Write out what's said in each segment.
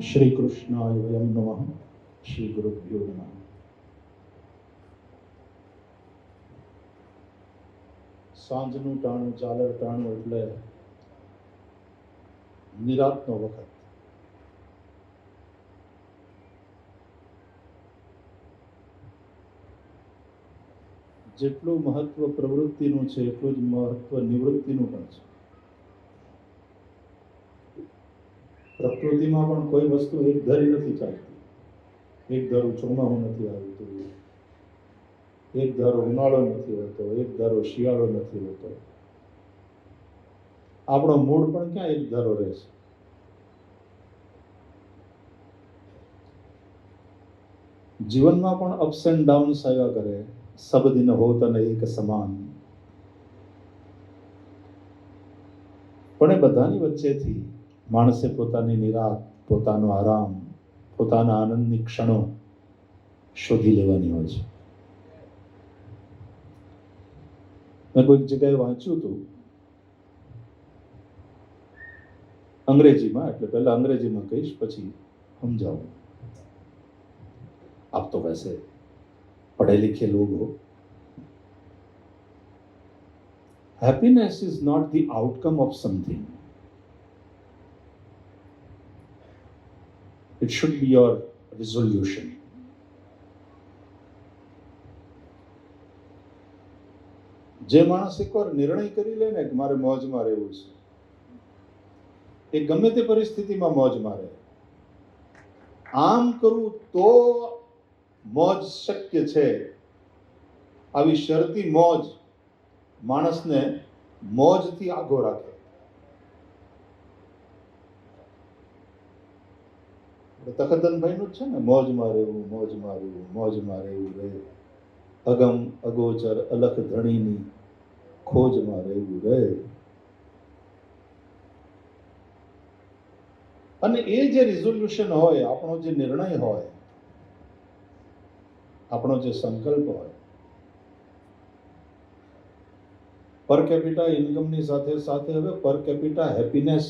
શ્રી કૃષ્ણાય વયમ નમઃ. શ્રી ગુરુભ્યો નમઃ. સાંજનું ટાણું, ચાલર ટાણું એટલે નિરાતનો વખત. જેટલું મહત્વ પ્રવૃત્તિનું છે એટલું જ મહત્વ નિવૃત્તિનું પણ છે. પ્રકૃતિમાં પણ કોઈ વસ્તુ એક ધારી નથી ચાલતી. એક ધારું ચોમાસું નથી આવતું, એક ધારો ઉનાળો નથી હોતો, એક ધારો શિયાળો નથી હોતો. આપણો મૂળ પણ ક્યાં એક ધારો રહે છે? જીવનમાં પણ અપ્સ એન્ડ ડાઉન્સ આવ્યા કરે. સબ દિન હોત અને એક સમાન. પણ એ બધાની વચ્ચેથી માણસે પોતાની નિરાત, પોતાનો આરામ, પોતાના આનંદની ક્ષણો શોધી લેવાની હોય છે. મેં કોઈક જગ્યાએ વાંચ્યું હતું અંગ્રેજીમાં, એટલે પહેલા અંગ્રેજીમાં કહીશ પછી સમજાવું. आप तो वैसे पढ़े लिखे लोग हो. Happiness is not the outcome of something. It should be your resolution. જે માણસ એકવાર નિર્ણય કરી લે ને કે મારે મોજમાં રહેવું છે, એ ગમે તે પરિસ્થિતિમાં મોજમાં રહે. આમ કરવું તો મોજ શક્ય છે. આવી શરતી મોજ માણસને મોજથી આગો રાખે. તખતનભાઈનું જ છે ને, મોજમાં રહેવું, મોજમાં રહેવું, મોજમાં રહેવું રહે. અગમ અગોચર અલખ ધણીની ખોજમાં રહેવું રહે. અને એ જે રિઝોલ્યુશન હોય, આપણો જે નિર્ણય હોય, આપણો જે સંકલ્પ હોય, પર કેપિટા ઇન્કમની સાથે સાથે હવે પર કેપિટા હેપીનેસ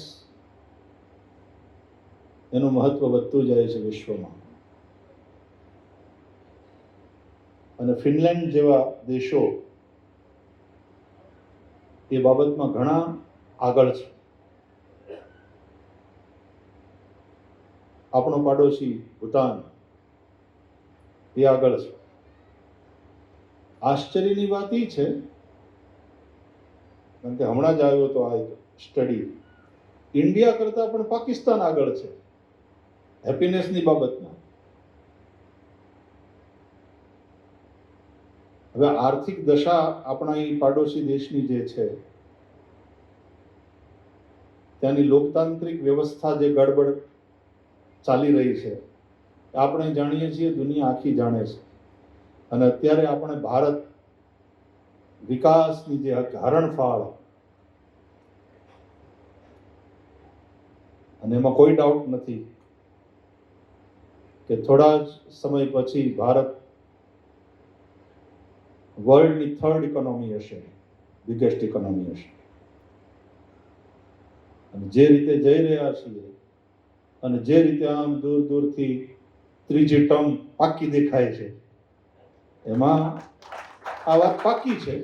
એનું મહત્વ વધતું જાય છે વિશ્વમાં. અને ફિનલેન્ડ જેવા દેશો એ બાબતમાં ઘણા આગળ છે. આપણો પાડોશી ભૂટાન એ આગળ છે. આશ્ચર્યની વાત એ છે, કારણ કે હમણાં જ આવ્યો તો આ સ્ટડી, ઇન્ડિયા કરતા પણ પાકિસ્તાન આગળ છે હેપીનેસની બાબતમાં. હવે આર્થિક દશા આપણા એ પાડોશી દેશની જે છે, ત્યાંની લોકતાંત્રિક વ્યવસ્થા જે ગડબડ ચાલી રહી છે, આપણે જાણીએ છીએ, દુનિયા આખી જાણે છે. અને અત્યારે આપણે ભારત વિકાસની જે હરણફાળ, અને એમાં કોઈ ડાઉટ નથી કે થોડા જ સમય પછી ભારત વર્લ્ડની થર્ડ ઇકોનોમી હશે, બિગેસ્ટ ઇકોનોમી હશે. અને જે રીતે જઈ રહ્યા છીએ, અને જે રીતે આમ દૂર દૂરથી ત્રીજી ટર્મ પાકી દેખાય છે, એમાં આ વાત પાકી છે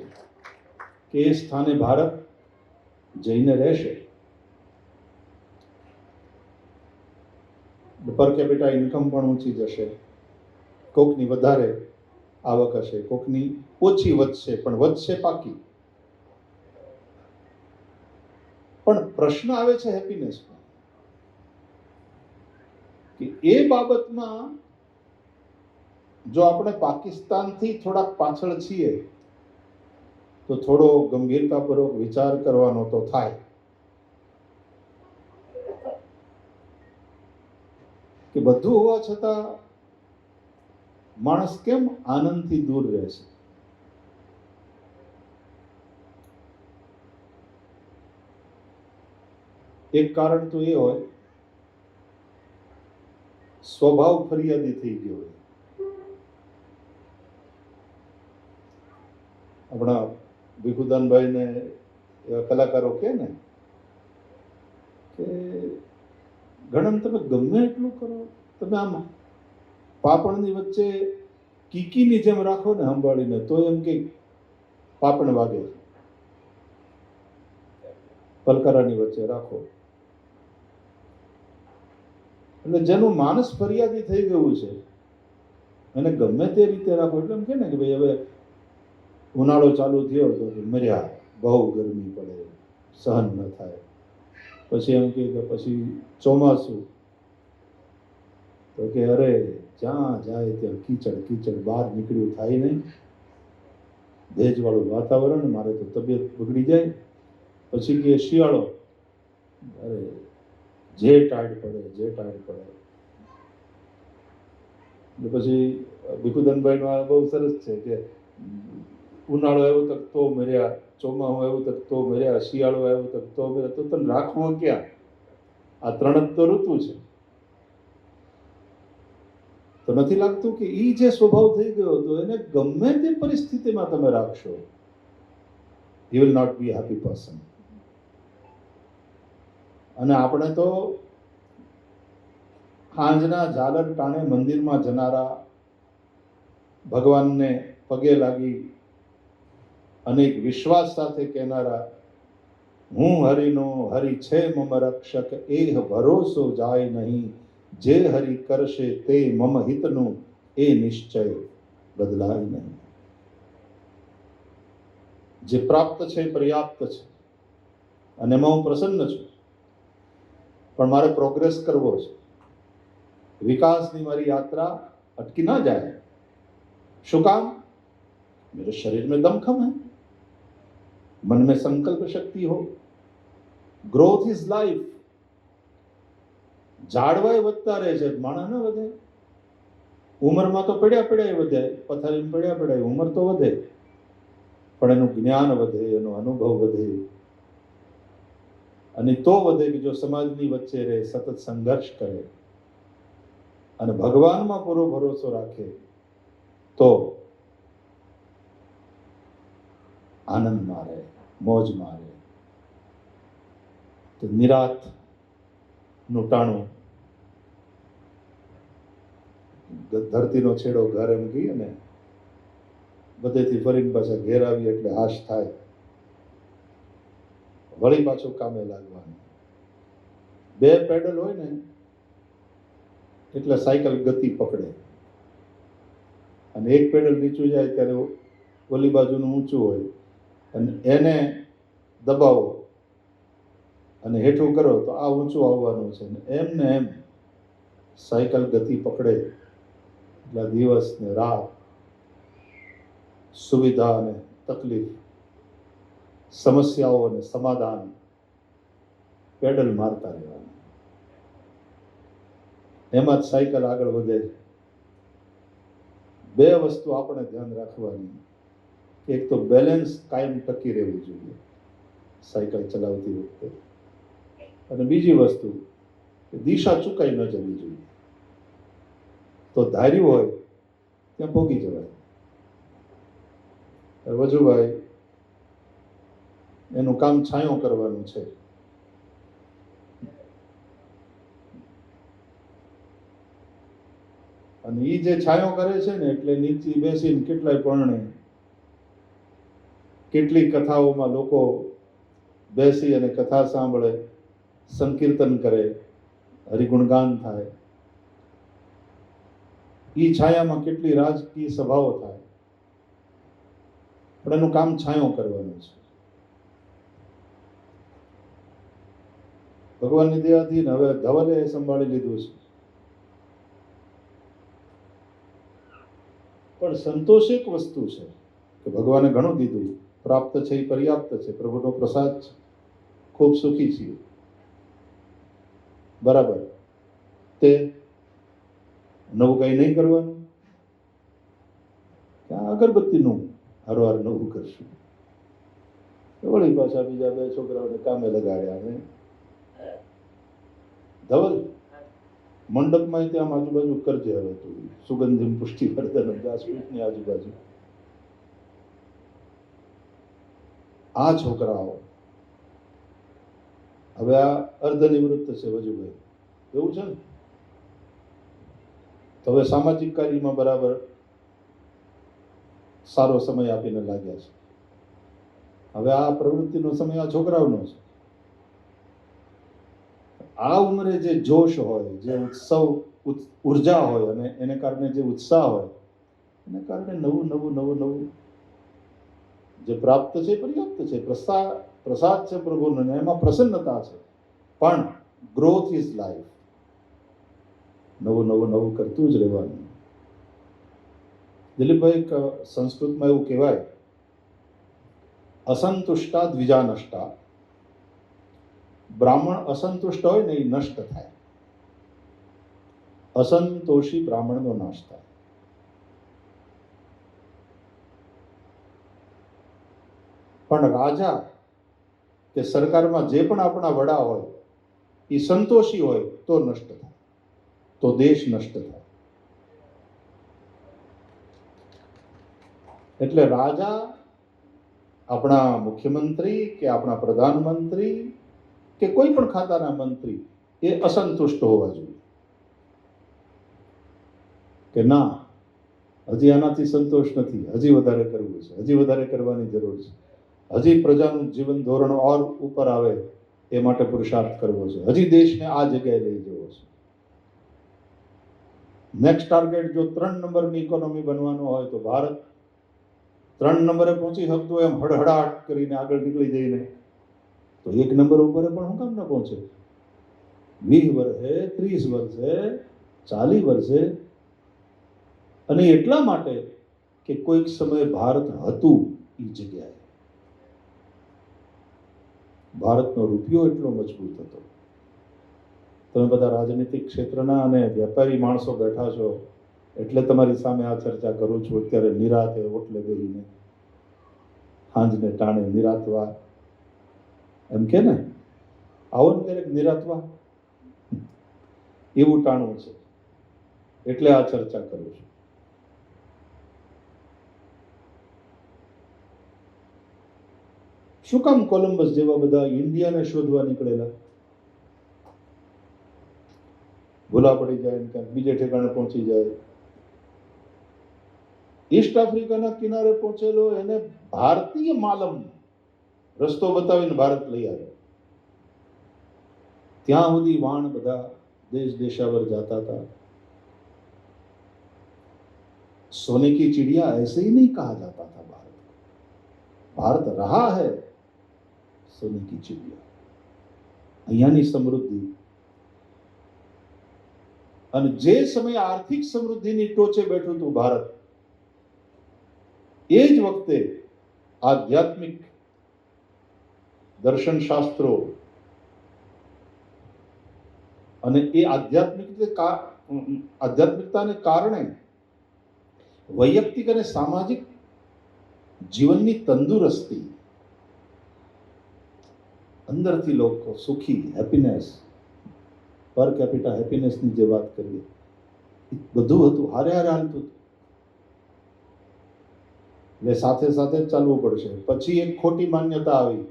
કે એ સ્થાને ભારત જઈને રહેશે. પર કેપિટા ઇન્કમ પણ ઊંચી જશે. કોકની વધારે આવક હશે, કોકની ઓછી વધશે, પણ વધશે પાકી. પણ પ્રશ્ન આવે છે હેપીનેસમાં, કે એ બાબતમાં જો આપણે પાકિસ્તાનથી થોડાક પાછળ છીએ તો થોડો ગંભીરતાપૂર્વક વિચાર કરવાનો તો થાય કે બધું હોવા છતાં માણસ કેમ આનંદથી દૂર રહે છે. એક કારણ તો એ હોય, સ્વભાવ ફરિયાદી થઈ ગયો હોય. આપણા ભીખુદાનભાઈને એવા કલાકારો કહે ને કે ઘણા તમે ગમે એટલું કરો, તમે આમ પાપણની વચ્ચે કીકીની જેમ રાખો ને સંભાળીને, તો એમ કે પાપણ વાગે. પલકારાની વચ્ચે રાખો એટલે જેનું માનસ ફરિયાદી થઈ ગયું છે એને ગમે તે રીતે રાખો. એટલે એમ કે ને કે ભાઈ હવે ઉનાળો ચાલુ થયો તો મર્યા, બહુ ગરમી પડે, સહન ન થાય. પછી એમ કે પછી ચોમાસું, તો કે અરે જ્યાં જાય ત્યાં કીચડ કીચડ, બહાર નીકળ્યું થાય નહીં, ભેજવાળું વાતાવરણ, મારે તો તબિયત બગડી જાય. પછી કે શિયાળો, અરે જે ટાઢ પડે, જે ટાઢ પડે. એટલે પછી ભીખુદાનભાઈનો આ બહુ સરસ છે કે ઉનાળો આવ્યો તક તો મર્યા, ચોમાસું આવ્યું તક તો મર્યા, શિયાળો આવ્યો તક તો મર્યા. તો તને રાખવું ક્યાં? આ ત્રણ જ તો ઋતુ છે. તો નથી લાગતું કે એ જે સ્વભાવ થઈ ગયો હતો એને ગમે તે પરિસ્થિતિમાં તમે રાખશો, you will not be happy person. અને આપણે તો સાંજના ઝાલર ટાણે મંદિરમાં જનારા, ભગવાનને પગે લાગી અનેક વિશ્વાસ સાથે કહેનારા, હું હરિનો, હરિ છે મમ રક્ષક, એહ ભરોસો જાય નહીં, જે હરિ કરશે તે મમ હિતનું, એ નિશ્ચય બદલાય નહીં. જે પ્રાપ્ત છે એ પર્યાપ્ત છે અને એમાં હું પ્રસન્ન છું, પણ મારે પ્રોગ્રેસ કરવો છે. વિકાસની મારી યાત્રા અટકી ના જાય. શું કામ? मेरे शरीर में दमखम है, मन में संकल्प शक्ति हो. Growth is life. ઝાડવાય વધતા રહે છે, માણસ ન વધે. ઉંમરમાં તો પડ્યા પડ્યા વધે, પથારીમાં પડ્યા પડ્યા, ઉંમર તો વધે, પણ એનું જ્ઞાન વધે, એનો અનુભવ વધે. અને તો વધે કે જો સમાજની વચ્ચે રહે, સતત સંઘર્ષ કરે અને ભગવાનમાં પૂરો ભરોસો રાખે, તો આનંદમાં રહે, મોજમાં રહે. તો નિરાત નું ટાણું, ધરતીનો છેડો ઘર એમ કહીએ ને, બધેથી ફરીને પાછા ઘેર આવી એટલે હાશ થાય, વળી પાછું કામે લાગવાનું. બે પેડલ હોય ને એટલે સાયકલ ગતિ પકડે, અને એક પેડલ નીચું જાય ત્યારે ઓલી બાજુનું ઊંચું હોય અને એને દબાવો અને હેઠું કરો તો આ ઊંચું આવવાનું છે. એમ ને એમ સાયકલ ગતિ પકડે એટલે દિવસ ને રાત, સુવિધા અને તકલીફ, સમસ્યાઓ અને સમાધાન, પેડલ મારતા રહેવાના. એમાં જ સાયકલ આગળ વધે. બે વસ્તુ આપણે ધ્યાન રાખવાની, એક તો બેલેન્સ કાયમ ટકી રહેવું જોઈએ સાયકલ ચલાવતી વખતે, અને બીજી વસ્તુ કે દિશા ચૂકાઈ ન જવી જોઈએ. તો ધાર્યું હોય ત્યાં ભોગી જવાય. વજુભાઈ એનું કામ છાંયો કરવાનું છે. અને એ જે છાંયો કરે છે ને, એટલે નીચે બેસીને કેટલાય પરણે, કેટલી કથાઓમાં લોકો બેસી અને કથા સાંભળે, સંકીર્તન કરે, હરિગુણગાન થાય. એ છાયામાં કેટલી રાજકીય સભાઓ થાય, પણ એનું કામ છાંયો કરવાનું છે. ભગવાનની દયાથી હવે ધવલે સંભાળી લીધું છે. પણ સંતોષ એક વસ્તુ છે કે ભગવાને ઘણું દીધું, પ્રાપ્ત છે એ પર્યાપ્ત છે, પ્રભુનો પ્રસાદ છે, ખૂબ સુખી છીએ, બરાબર. તે નવું કંઈ નહીં કરવાનું, અગરબત્તીનું હારવાર નવું કરશું. વળી પાછા બીજા બે છોકરાઓને કામે લગાડ્યા. અને ધવલ મંડપમાં ત્યાં આજુબાજુ કરજે, હવે તું સુગંધિમ પુષ્ટિવર્ધન વ્યાસપીઠની આજુબાજુ. આ છોકરાઓ હવે આ અર્ધનિવૃત્ત છે વજુભાઈ, એવું છે ને. તો હવે સામાજિક કાર્યમાં બરાબર સારો સમય આપીને લાગ્યા છે. હવે આ પ્રવૃત્તિનો સમય આ છોકરાઓનો છે. આ ઉંમરે જે જોશ હોય, જે ઉત્સવ, ઉર્જા હોય અને એને કારણે જે ઉત્સાહ હોય, એને કારણે નવું નવું નવું નવું જે પ્રાપ્ત છે પર્યાપ્ત છે. પ્રસાદ છે પ્રભુનો, એમાં પ્રસન્નતા છે. પણ ગ્રોથ ઇઝ લાઈફ. નવું નવું નવું કરતું જ રહેવાનું. દિલીપભાઈ, એક સંસ્કૃતમાં એવું કહેવાય, અસંતુષ્ટા દ્વિજા નષ્ટા. બ્રાહ્મણ અસંતુષ્ટ હોય ને એ નષ્ટ થાય, અસંતોષી બ્રાહ્મણનો નાશ થાય. પણ રાજા કે સરકારમાં જે પણ આપણા વડા હોય એ સંતોષી હોય તો નષ્ટ થાય, તો દેશ નષ્ટ થાય. એટલે રાજા, આપણા મુખ્યમંત્રી કે આપણા પ્રધાનમંત્રી કે કોઈ પણ ખાતાના મંત્રી એ અસંતુષ્ટ હોવા જોઈએ કે ના, હજી આનાથી સંતોષ નથી, હજી વધારે કરવું છે, હજી વધારે કરવાની જરૂર છે, હજી પ્રજાનું જીવન ધોરણ ઓર ઉપર આવે એ માટે પુરુષાર્થ કરવો છે, હજી દેશને આ જગ્યાએ લઈ જવો છે. નેક્સ્ટ ટાર્ગેટ જો 3 નંબરની ઇકોનોમી બનવાનો હોય તો ભારત 3 નંબરે પહોંચી શકતું એમ હડહડાટ કરીને આગળ નીકળી જઈને તો 1 નંબર ઉપર પણ હું કામ ન પહોંચે? 20 વર્ષે, 30 વર્ષે, 40 વર્ષે. અને એટલા માટે કે કોઈક સમયે ભારત હતું એ જગ્યાએ. ભારતનો રૂપિયો એટલો મજબૂત હતો. તમે બધા રાજનીતિક ક્ષેત્રના અને વેપારી માણસો બેઠા છો એટલે તમારી સામે આ ચર્ચા કરું છું. અત્યારે નિરાતે ઓટલે બેસીને હાંજને ટાણે નિરાતવા એમ કે ને, આવો ને ક્યારેક નિરાતવા, એવું ટાણું છે એટલે આ ચર્ચા કરું છું. શું કામ કોલંબસ જેવા બધા ઇન્ડિયાને શોધવા નીકળેલા ભૂલા પડી જાય ને ક્યાંક બીજે ઠેકાણે પહોંચી જાય? ઈસ્ટ આફ્રિકાના કિનારે પહોંચેલો એને ભારતીય માલમ રસ્તો બતાવીને ભારત લઈ આવ્યો. ત્યાં સુધી વાણ બધા દેશ દેશાવર જાતા था. सोने की चिड़िया ऐसे ही नहीं कहा जाता था भारत को. भारत रहा है सोने की चिड़िया. અહીંયાની સમૃદ્ધિ અને જે સમયે આર્થિક સમૃદ્ધિની ટોચે બેઠું હતું ભારત, એ જ વખતે આધ્યાત્મિક દર્શન શાસ્ત્રો અને એ આધ્યાત્મિકતાને કારણે વૈયક્તિક અને સામાજિક જીવનની તંદુરસ્તી, અંદરથી લોકો સુખી, હેપીનેસ, પર કેપિટા હેપીનેસની જે વાત કરીએ, બધું હતું, હારે હારે હાલતું હતું. એટલે સાથે સાથે જ ચાલવું પડશે. પછી એક ખોટી માન્યતા આવી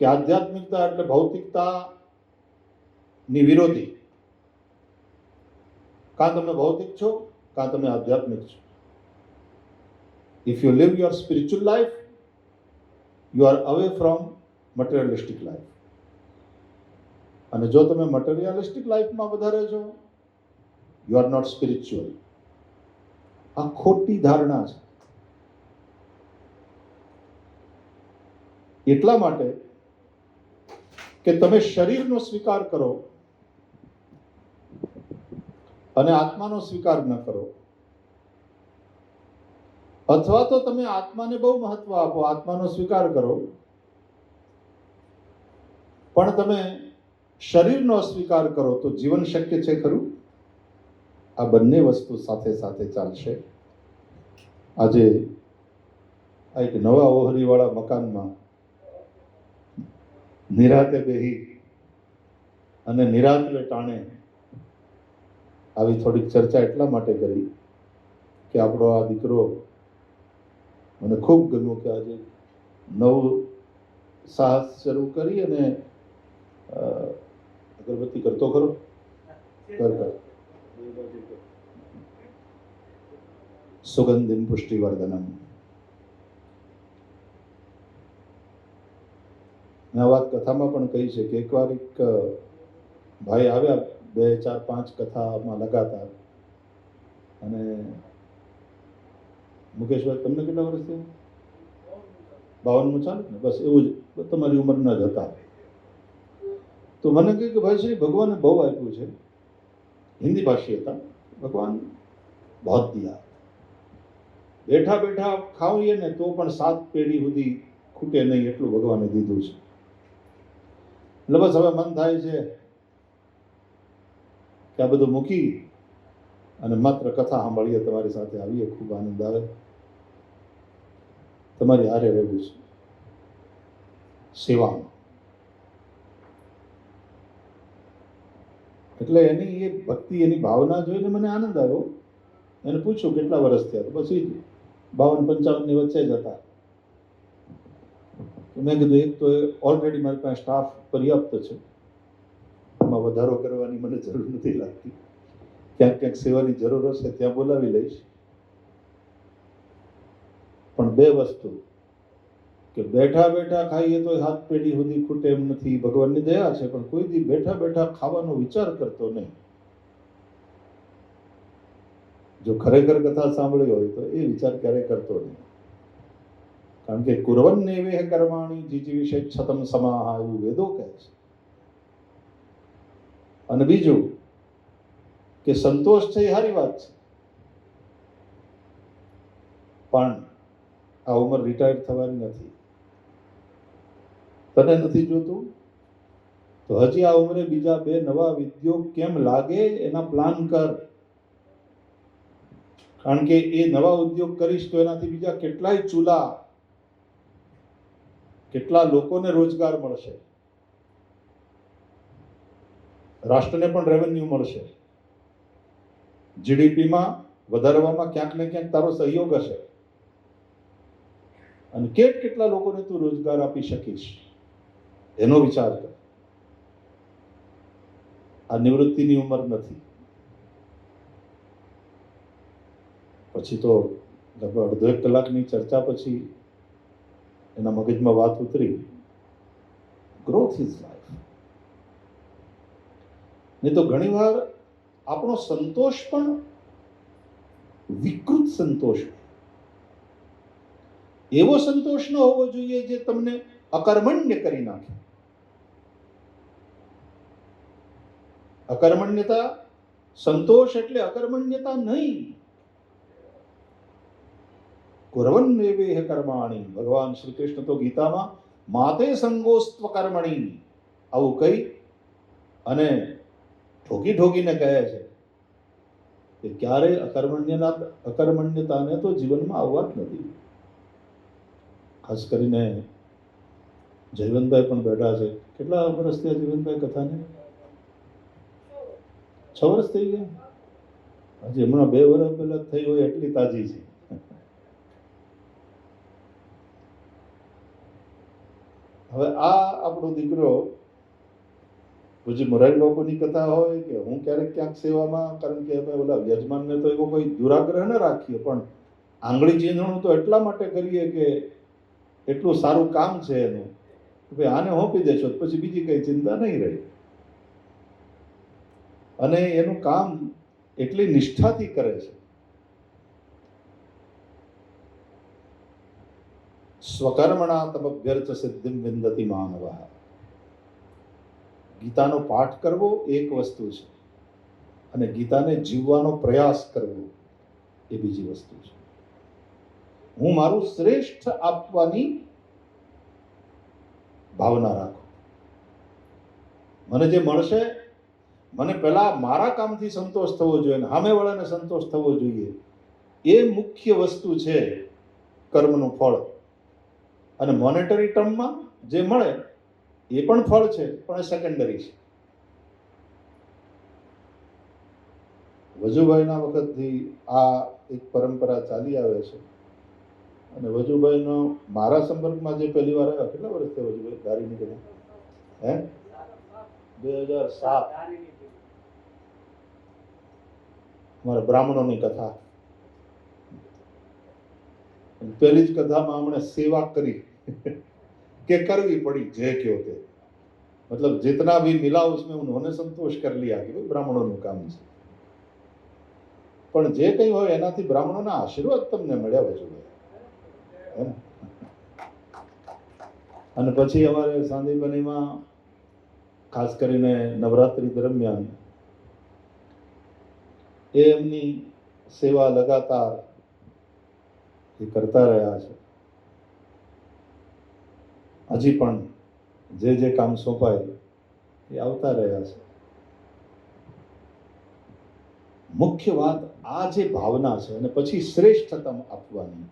કે આધ્યાત્મિકતા એટલે ભૌતિકતા ની વિરોધી. કાં તમે ભૌતિક છો, કાં તમે આધ્યાત્મિક છો. If you leave your spiritual life, you are away from materialistic life. અને જો તમે મટીરિયલિસ્ટિક લાઈફમાં વધારે છો, યુ આર નોટ સ્પિરિચ્યુઅલ. આ ખોટી ધારણા છે. એટલા માટે કે તમે શરીરનો સ્વીકાર કરો અને આત્માનો સ્વીકાર ન કરો, અથવા તો તમે આત્માને બહુ મહત્વ આપો, આત્માનો સ્વીકાર કરો, પણ તમે શરીરનો અસ્વીકાર કરો તો જીવન શક્ય છે ખરું? આ બંને વસ્તુ સાથે સાથે ચાલશે. આજે આ એક નવા ઓહરીવાળા મકાનમાં નિરાતે બેહી અને નિરાતે ટાણે આવી થોડીક ચર્ચા એટલા માટે કરી કે આપણો આ દીકરો મને ખૂબ ગમ્યો કે આજે નવું સાહસ શરૂ કરી અને અગરબત્તી કરતો ખરો. કર સુગંધિમ પુષ્ટિવર્ધનમ. આ વાત કથામાં પણ કહી છે કે એકવાર એક ભાઈ આવ્યા 2, 4, 5 કથામાં લગાતાર, અને મુકેશભાઈ તમને કેટલા વર્ષ થયા? 52 ચાલે ને? બસ એવું જ તમારી ઉંમરના જ હતા. તો મને કહ્યું કે ભાઈ શ્રી ભગવાને બહુ આપ્યું છે. હિન્દી ભાષી હતા. ભગવાન બહોત દિયા, બેઠા બેઠા ખાવીએ ને તો પણ 7 પેઢી સુધી ખૂટે નહીં એટલું ભગવાને દીધું છે. એટલે બસ હવે મન થાય છે કે આ બધું મૂકી અને માત્ર કથા સાંભળીએ, તમારી સાથે આવીએ, ખૂબ આનંદ આવે, તમારી હારે રહેવું છે સેવામાં. એટલે એની એ ભક્તિ, એની ભાવના જોઈને મને આનંદ આવ્યો. એને પૂછ્યું કેટલા વર્ષ થયા? તો પછી 52-55 ની વચ્ચે જ હતા. મેં કીધું એક તો ઓલરેડી મારી પાસે સ્ટાફ પર્યાપ્ત છે, એમાં વધારો કરવાની મને જરૂર નથી લાગતી. ક્યાંક ક્યાંક સેવાની જરૂર હશે ત્યાં બોલાવી લઈશ. પણ 2 વસ્તુ, કે બેઠા બેઠા ખાઈએ તો 7 પેઢી સુધી ખૂટે એમ નથી, ભગવાનની દયા છે, પણ કોઈ દી બેઠા બેઠા ખાવાનો વિચાર કરતો નહીં. જો ખરેખર કથા સાંભળી હોય તો એ વિચાર ક્યારેય કરતો નહીં. કારણ કે કુર્વન્નેવેહ કર્માણિ જીજીવિષે છતમ સમાહ, એવું વેદો કહે છે. અને બીજું કે સંતોષ છે એ સારી વાત છે, પણ આ ઉંમર રિટાયર થવાની નથી. તને નથી જોતું તો હજી આ ઉંમરે બીજા 2 નવા ઉદ્યોગ કેમ લાગે એના પ્લાન કર. કારણ કે એ નવા ઉદ્યોગ કરીશ તો એનાથી બીજા કેટલાય ચૂલા, કેટલા લોકોને રોજગાર મળશે, રાષ્ટ્રને પણ રેવન્યુ મળશે, જીડીપીમાં વધારવામાં ક્યાંક ને ક્યાંક તારો સહયોગ હશે, અને કેટલા લોકોને તું રોજગાર આપી શકીશ એનો વિચાર કર. આ નિવૃત્તિની ઉંમર નથી. પછી તો લગભગ 1.5 કલાકની ચર્ચા પછી એના મગજમાં વાત ઉતરી, ગ્રોથ ઇઝ લાઈફ. નહીં તો ઘણીવાર આપણો સંતોષ પણ વિકૃત સંતોષ, એવો સંતોષ ન હોવો જોઈએ જે તમને અકર્મણ્ય કરી નાખે. અકર્મણ્યતા, સંતોષ એટલે અકર્મણ્યતા નહીં. કુર્વન્નેવેહ કર્માણિ, ભગવાન શ્રી કૃષ્ણ તો ગીતામાં માતે સંગોસ્ત્વ કર્મણિ આવું કહી અને ઠોકીને કહે છે કે ક્યારે અકર્મણ્યતાને તો જીવનમાં આવવા જ નથી. ખાસ કરીને જયવંતભાઈ પણ બેઠા છે. કેટલા વર્ષ થયા જયવંતભાઈ કથાને? 6 વર્ષ થઈ ગયા. હજી હમણાં 2 વર્ષ પહેલા થઈ હોય એટલી તાજી છે. હવે આ આપણો દીકરો પછી મોરારી બાપુની કથા હોય કે હું ક્યારેક ક્યાંક સેવામાં, કારણ કે અમે ઓલા યજમાનને તો એવો કોઈ દુરાગ્રહ ન રાખીએ, પણ આંગળી ચીંધણું તો એટલા માટે કરીએ કે એટલું સારું કામ છે એનું, કે આને હોંપી દેશો પછી બીજી કઈ ચિંતા નહીં રહે. અને એનું કામ એટલી નિષ્ઠાથી કરે છે. સ્વકર્મણા તમભ્યર્ચ સિદ્ધિમ વિંદતિ માનવ. ગીતાનો પાઠ કરવો એક વસ્તુ છે, અને ગીતાને જીવવાનો પ્રયાસ કરવો એ બીજી વસ્તુ છે. હું મારું શ્રેષ્ઠ આપવાની ભાવના રાખું. મને જે મળશે, મને પહેલા મારા કામથી સંતોષ થવો જોઈએ અને સામેવાળાને સંતોષ થવો જોઈએ. એ મુખ્ય વસ્તુ છે કર્મનું ફળ. અને મોનેટરી ટર્મમાં જે મળે એ પણ ફળ છે, પણ એ સેકન્ડરી છે. વજુભાઈના વખતથી આ એક પરંપરા ચાલી આવે છે. અને વજુભાઈનો મારા સંપર્કમાં જે પહેલી વાર આવ્યા, કેટલા વર્ષ થયા વજુભાઈ દારીની કથા? 2007. અમારા બ્રાહ્મણોની કથા. પહેલી જ કથામાં હમણે સેવા કરી કે કરવી પડી, જે કયો તે, मतलब जितना भी मिला उसमें उन्होंने संतोष कर लिया कि भाई બ્રાહ્મણોનું કામ છે. પણ જે કંઈ હોય એનાથી બ્રાહ્મણોના આશીર્વાદ તમને મળ્યા હોય છે. અને પછી અમારે સાંદીપનીમાં ખાસ કરીને નવરાત્રિ દરમિયાન એ એમની સેવા લગાતાર એ કરતા રહ્યા છે. હજી પણ જે કામ સોંપાય એ આવતા રહ્યા છે. મુખ્ય વાત આ જે ભાવના છે, અને પછી શ્રેષ્ઠતમ આપવાની.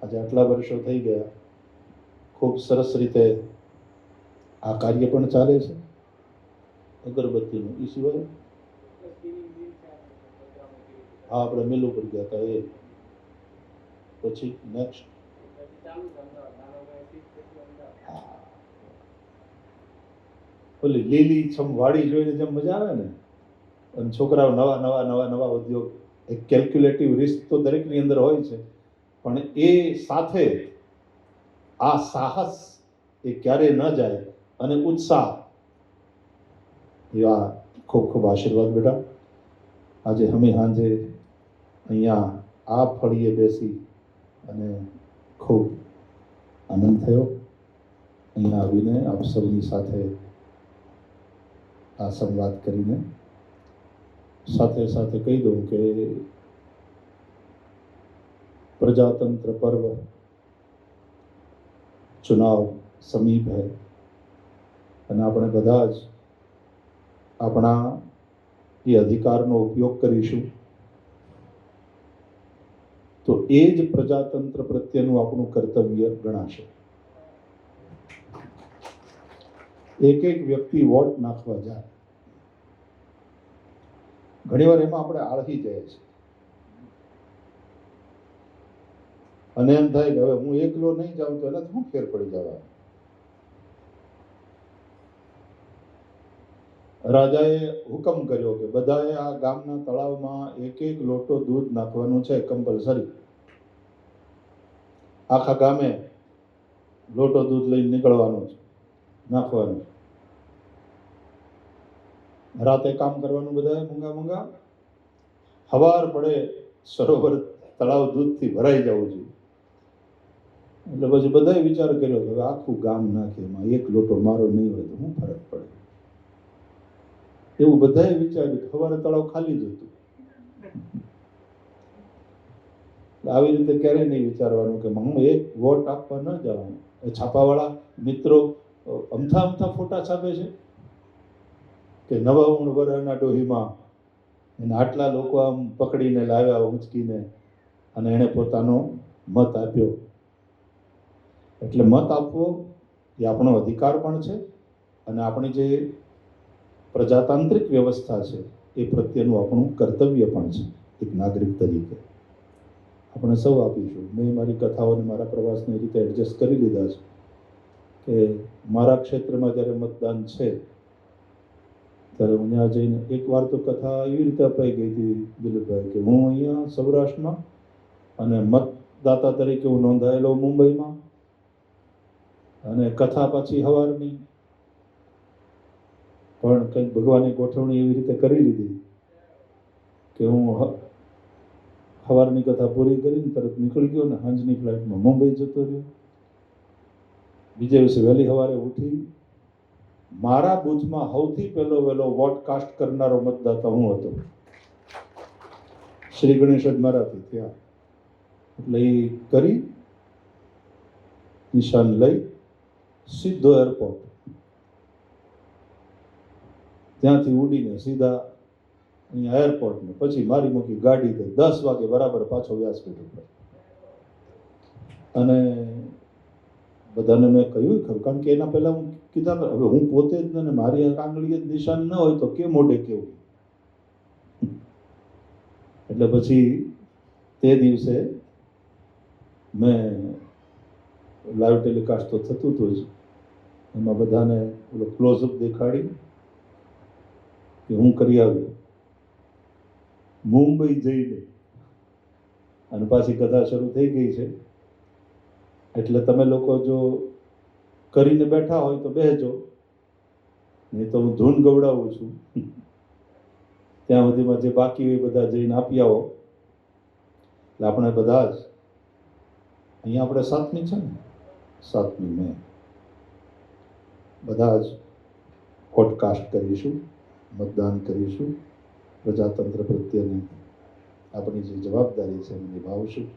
આજે આટલા વર્ષો થઈ ગયા, ખૂબ સરસ રીતે આ કાર્ય પણ ચાલે છે અગરબત્તીનું. એ સિવાય હા, આપણે મિલ ઉપર ગયા હતા એ. પછી નેક્સ્ટ ઓલી લીલી છમ વાડી જોઈને જેમ મજા આવે ને, અને છોકરાઓ નવા ઉદ્યોગ, એક કેલ્ક્યુલેટિવ રિસ્ક તો દરેકની અંદર હોય છે, પણ એ સાથે આ સાહસ એ ક્યારેય ન જાય, અને ઉત્સાહ. એવા ખૂબ ખૂબ આશીર્વાદ બેટા. આજે અમે સાંજે અહીંયા આ ફળીએ બેસી અને ખૂબ આનંદ થયો. અહીંયા આવીને આપ સૌની સાથે આ સંવાદ કરીને સાથે સાથે કહી દઉં કે प्रजातंत्र पर्व चुनाव समीप है, અને આપણે બધા જ આપણા એ અધિકારનો ઉપયોગ કરીશું તો એ જ પ્રજાતંત્ર પ્રત્યેનું આપણું કર્તવ્ય ગણાશે. એક વ્યક્તિ વોટ નાખવા જાય, ઘણીવાર એમાં આપણે આળહી જાય છે, અને એમ થાય કે હવે હું એકલો નહીં જાઉં તો એનાથી શું ફેર પડી જવા. રાજાએ હુકમ કર્યો કે બધાએ આ ગામના તળાવમાં એક લોટો દૂધ નાખવાનું છે, કમ્પલસરી. આખા ગામે લોટો દૂધ લઈને નીકળવાનું છે, નાખવાનું. રાતે કામ કરવાનું બધાએ મૂંગા. સવાર પડે સરોવર તળાવ દૂધથી ભરાઈ જવું જોઈએ. એટલે પછી બધાએ વિચાર કર્યો કે હવે આખું ગામ નાખે, એમાં એક લોટો મારો નહીં હોય તો શું ફરક પડે. એવું બધાએ વિચાર્યું. સવારે તળાવ ખાલી જ હતું. આવી રીતે ક્યારેય નહીં વિચારવાનું કે હું એક વોટ આપવા ન જવાનું. એ છાપાવાળા મિત્રો અમથા ફોટા છાપે છે કે 99 વર્ષના ડોહીમાં એને આટલા લોકો આમ પકડીને લાવ્યા ઊંચકીને, અને એણે પોતાનો મત આપ્યો. એટલે મત આપવો એ આપણો અધિકાર પણ છે, અને આપણી જે પ્રજાતાંત્રિક વ્યવસ્થા છે એ પ્રત્યેનું આપણું કર્તવ્ય પણ છે. એક નાગરિક તરીકે આપણે સૌ આપીશું. મેં મારી કથાઓને મારા પ્રવાસને રીતે એડજસ્ટ કરી લીધા છે કે મારા ક્ષેત્રમાં જ્યારે મતદાન છે ત્યારે હું ત્યાં જઈને એકવાર તો કથા એવી રીતે અપાઈ ગઈ હતી દિલીપભાઈ કે હું અહીંયા સૌરાષ્ટ્રમાં, અને મતદાતા તરીકે હું નોંધાયેલો મુંબઈમાં, અને કથા પાછી સવારની. પણ કંઈક ભગવાને ગોઠવણી એવી રીતે કરી લીધી કે હું સવારની કથા પૂરી કરીને તરત નીકળી ગયો, ને સાંજની ફ્લાઇટમાં મુંબઈ જતો રહ્યો. બીજે દિવસે વહેલી સવારે ઉઠી મારા બૂથમાં સૌથી વહેલો વોટ કાસ્ટ કરનારો મતદાતા હું હતો. શ્રી ગણેશ જ મારાથી થયા. એટલે એ કરી નિશાન લઈ સીધો એરપોર્ટ, ત્યાંથી ઉડીને સીધા અહીંયા એરપોર્ટને, પછી મારી મૂકી ગાડી થઈ 10 વાગે બરાબર પાછો વ્યાસપીઠ ઉપર. અને બધાને મેં કહ્યું ખરું, કારણ કે એના પહેલા હું કીધા હવે હું પોતે જ ને મારી આંગળીએ જ નિશાન ન હોય તો કે મોઢે કેવું. એટલે પછી તે દિવસે મેં લાઈવ ટેલિકાસ્ટ તો થતું હતું જ, એમાં બધાને ઓલો ક્લોઝઅપ દેખાડી કે હું કરી આવ્યો. મુંબઈ જઈને અને પાછી કથા શરૂ થઈ ગઈ છે. એટલે તમે લોકો જો કરીને બેઠા હોય તો બેસજો, નહીં તો હું ધૂન ગવડાવું છું. ત્યાં સુધીમાં જે બાકી હોય બધા જઈને આપી આવો. એટલે આપણે બધા જ અહીંયા આપણે 7મી છે ને, 7મી મે બધા જ પોડકાસ્ટ કરીશું, મતદાન કરીશું, પ્રજાતંત્ર પ્રત્યેની આપણી જે જવાબદારી છે એને નિભાવશું.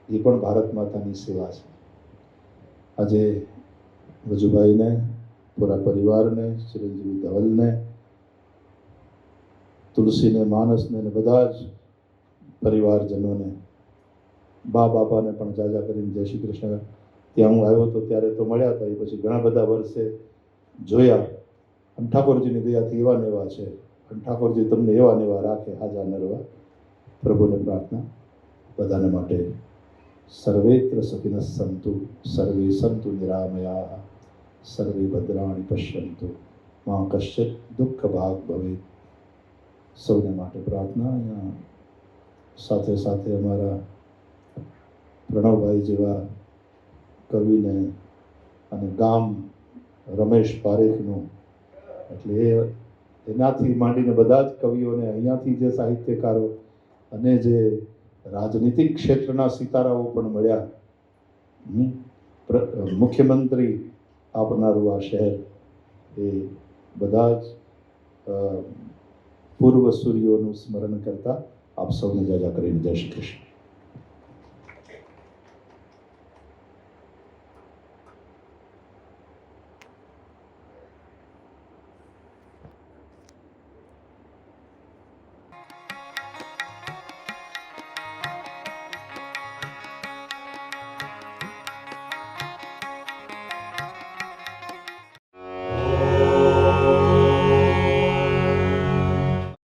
એ પણ ભારત માતાની સેવા છે. આજે વજુભાઈને, પૂરા પરિવારને, ચિરંજીવી ધવલને, તુલસીને, માનસને અને બધા જ પરિવારજનોને, બા બાપાને પણ જાજા કરીને જય શ્રી કૃષ્ણ. ત્યાં હું આવ્યો હતો ત્યારે તો મળ્યા હતા, એ પછી ઘણા બધા વર્ષે જોયા. અને ઠાકોરજીની દયાથી એવા ને એવા છે. અને ઠાકોરજી તમને એવા ને એવા રાખે, હાજા નરવા. પ્રભુને પ્રાર્થના બધાને માટે. સર્વેત્ર સખિનઃ સંતુ, સર્વે સંતુ નિરામયા, સર્વે ભદ્રાણિ પશ્યન્તુ, મા કશ્ચિત દુઃખ ભાગ ભવેત. સૌને માટે પ્રાર્થના. અહીંયા સાથે સાથે અમારા પ્રણવભાઈ જેવા કવિને અને ગામ રમેશ પારેખનું, એટલે એનાથી માંડીને બધા જ કવિઓને, અહીંયાથી જે સાહિત્યકારો અને જે રાજનીતિક ક્ષેત્રના સિતારાઓ પણ મળ્યા. મુખ્યમંત્રી આપનારું આ શહેર, એ બધા જ પૂર્વ સૂર્યોનું સ્મરણ કરતા આપ સૌને જાજા કરીને જય શ્રી કૃષ્ણ.